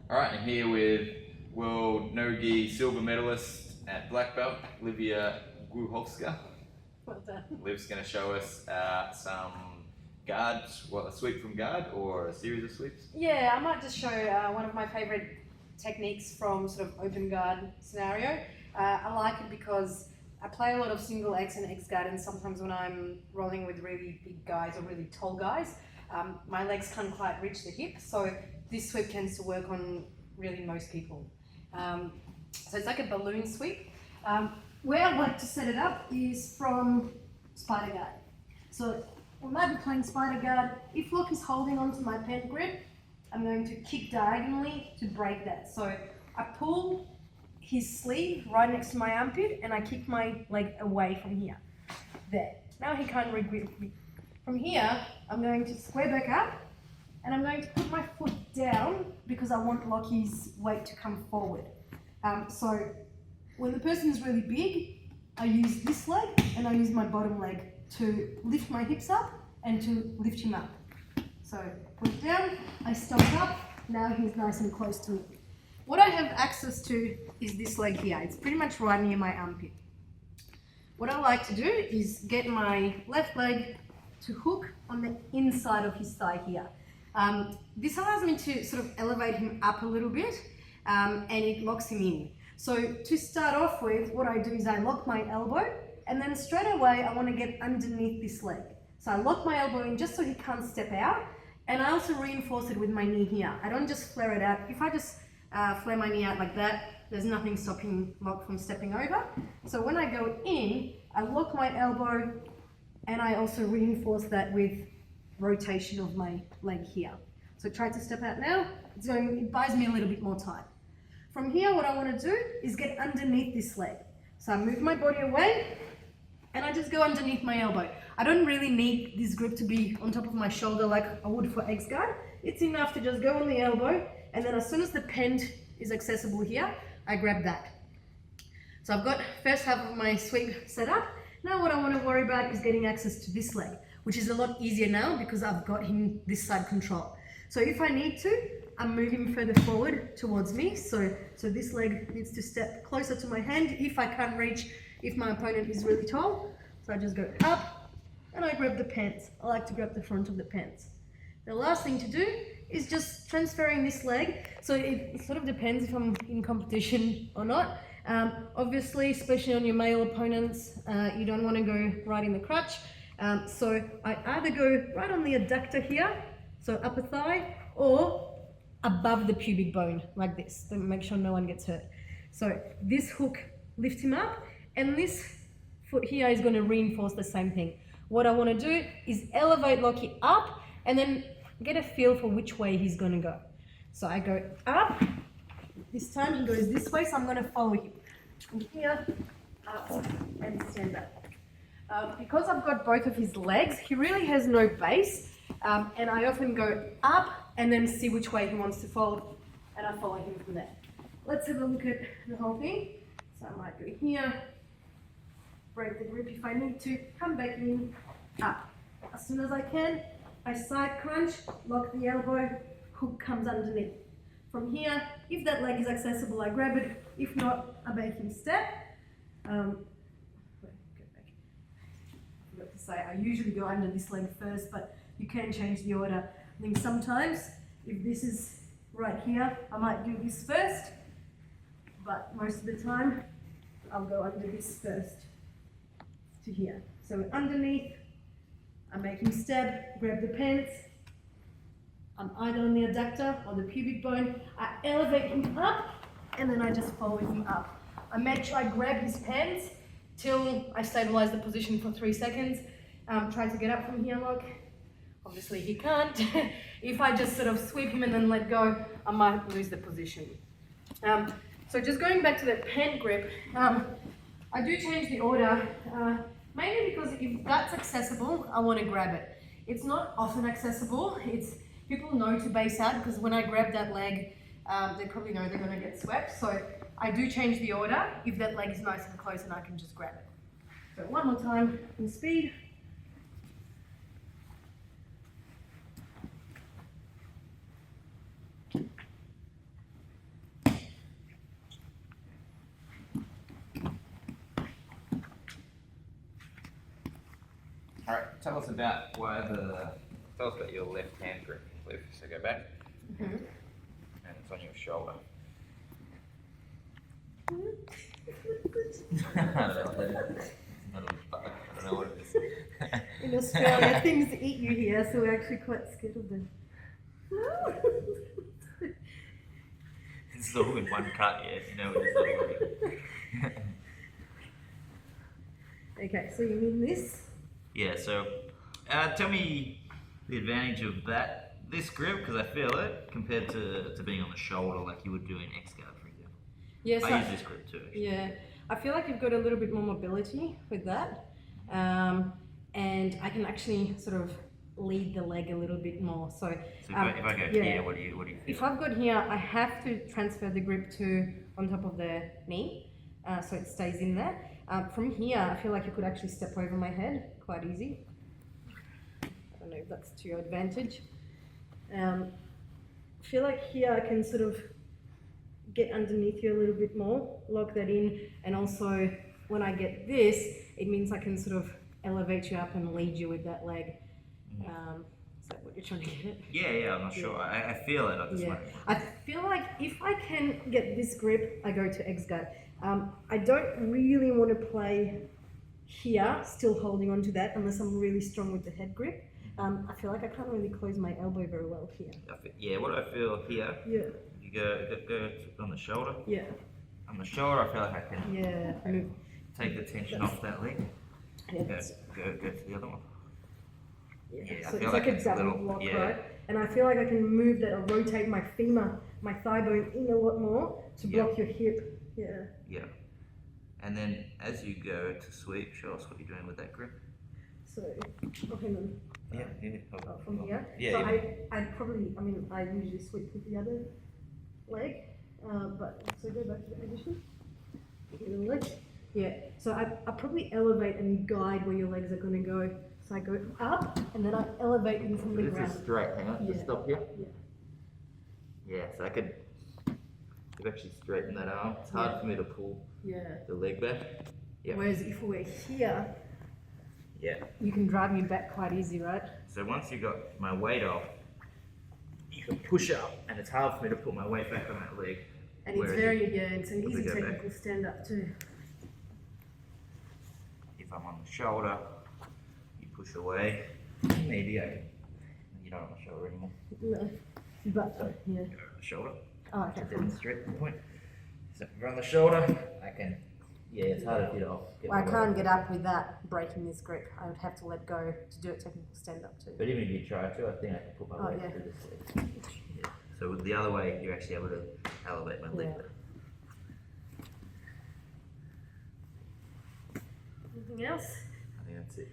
All right, I'm here with world no-gi silver medalist at black belt, Livia Gluchowska. Well done. Liv's going to show us some guard, a sweep from guard or a series of sweeps. Yeah, I might just show one of my favourite techniques from sort of open guard scenario. I like it because I play a lot of single X and X guard, and sometimes when I'm rolling with really big guys or really tall guys, my legs can't quite reach the hip, so this sweep tends to work on really most people. So it's like a balloon sweep. Where I like to set it up is from spider guard. So we might be playing spider guard. If Locke is holding onto my pen grip, I'm going to kick diagonally to break that. So I pull his sleeve right next to my armpit and I kick my leg away from here. There. Now he can't re-grip me. From here, I'm going to square back up and I'm going to put my foot down because I want Lockie's weight to come forward. So when the person is really big, I use this leg and I use my bottom leg to lift my hips up and to lift him up. So put it down, I stomp up, now he's nice and close to me. What I have access to is this leg here. It's pretty much right near my armpit. What I like to do is get my left leg to hook on the inside of his thigh here. This allows me to sort of elevate him up a little bit and it locks him in. So to start off with, what I do is I lock my elbow and then straight away I want to get underneath this leg. So I lock my elbow in just so he can't step out, and I also reinforce it with my knee here. I don't just flare it out. If I just flare my knee out like that, there's nothing stopping Locke from stepping over. So when I go in, I lock my elbow and I also reinforce that with rotation of my leg here. So try to step out now. It buys me a little bit more time. From here, what I want to do is get underneath this leg. So I move my body away and I just go underneath my elbow. I don't really need this grip to be on top of my shoulder like I would for X guard. It's enough to just go on the elbow, and then as soon as the pen is accessible here, I grab that. So I've got first half of my sweep set up. Now what I want to worry about is getting access to this leg, which is a lot easier now because I've got him this side control. So if I need to, I'm moving further forward towards me. So this leg needs to step closer to my hand if I can't reach, if my opponent is really tall. So I just go up and I grab the pants. I like to grab the front of the pants. The last thing to do is just transferring this leg. So it sort of depends if I'm in competition or not. Obviously, especially on your male opponents, you don't want to go right in the crotch. So I either go right on the adductor here, so upper thigh, or above the pubic bone like this, to make sure no one gets hurt. So this hook lifts him up, and this foot here is going to reinforce the same thing. What I want to do is elevate Lockie up and then get a feel for which way he's going to go. So I go up, this time he goes this way, so I'm going to follow him. From here, up, and stand up. Because I've got both of his legs, he really has no base, and I often go up and then see which way he wants to fold, and I follow him from there. Let's have a look at the whole thing. So I might go here, break the grip if I need to, come back in, up. As soon as I can, I side crunch, lock the elbow, hook comes underneath. From here, if that leg is accessible, I grab it. If not, I make him step. I forgot to say, I usually go under this leg first, but you can change the order. I think sometimes, if this is right here, I might do this first, but most of the time, I'll go under this first to here. So underneath, I make him step, grab the pants. I'm either on the adductor or the pubic bone. I elevate him up, and then I just follow him up. I make sure I grab his pants till I stabilize the position for 3 seconds. Try to get up from here, Locke. Obviously he can't. If I just sort of sweep him and then let go, I might lose the position. So just going back to that pen grip, I do change the order, mainly because if that's accessible, I want to grab it. It's not often accessible. People know to base out, because when I grab that leg, they probably know they're going to get swept. So I do change the order if that leg is nice and close and I can just grab it. So one more time in speed. Alright, tell us about your left hand grip, Liv. So go back. Mhm. And it's on your shoulder. I don't know what that is. It's not a bug. I don't know what it is. In Australia, things eat you here, so we're actually quite scared of them. It's all in one cut, yeah. You know what it is. Okay, so you mean this? Yeah, so tell me the advantage of this grip, because I feel it, compared to being on the shoulder like you would do in X-Guard, for example. Yes, I use this grip too, actually. Yeah, I feel like you've got a little bit more mobility with that, and I can actually sort of lead the leg a little bit more. So if I go here, what do you feel? If I've got here, I have to transfer the grip to on top of the knee, so it stays in there. From here, I feel like you could actually step over my head quite easy. I don't know if that's to your advantage. I feel like here I can sort of get underneath you a little bit more, lock that in, and also when I get this, it means I can sort of elevate you up and lead you with that leg. Is that what you're trying to get at? Yeah, I'm not sure. I feel it. I feel like if I can get this grip, I go to X-Guard. I don't really want to play here, still holding on to that, unless I'm really strong with the head grip. I feel like I can't really close my elbow very well here. Yeah, what I feel here, you go on the shoulder. Yeah. On the shoulder, I feel like I can take the tension off that leg. Yeah. Go to the other one. Yeah, I so feel it's like like a it's a double little- block, yeah. right? And I feel like I can move that or rotate my femur, my thigh bone in a lot more to block your hip. Yeah. Yeah. And then as you go to sweep, show us what you're doing with that grip. So, hang on. From here. Yeah. So yeah. I usually sweep with the other leg, but so go back to the position. Your leg. Yeah. So I probably elevate and guide where your legs are going to go. So I go up and then I elevate them from the This ground. is straight. Hang on. Just stop here. Yeah. Yeah. So I could actually straighten that arm. It's hard for me to pull the leg back. Yeah. Whereas if we're here, Yeah. you can drive me back quite easy, right? So once you got my weight off, you can push up, and it's hard for me to put my weight back on that leg. And it's it's an easy go back. technical stand up too. If I'm on the shoulder, you push away. Maybe you're not on the shoulder anymore. No. But Go on the shoulder. Oh, okay. To demonstrate the point. So if you're on the shoulder, I can. Yeah, it's harder to get off. Well, I can't get up with that breaking this grip. I would have to let go to do a technical stand up too. But even if you try to, I think I can put my weight through this leg. Yeah. So with the other way, you're actually able to elevate my leg better. Anything else? I think that's it.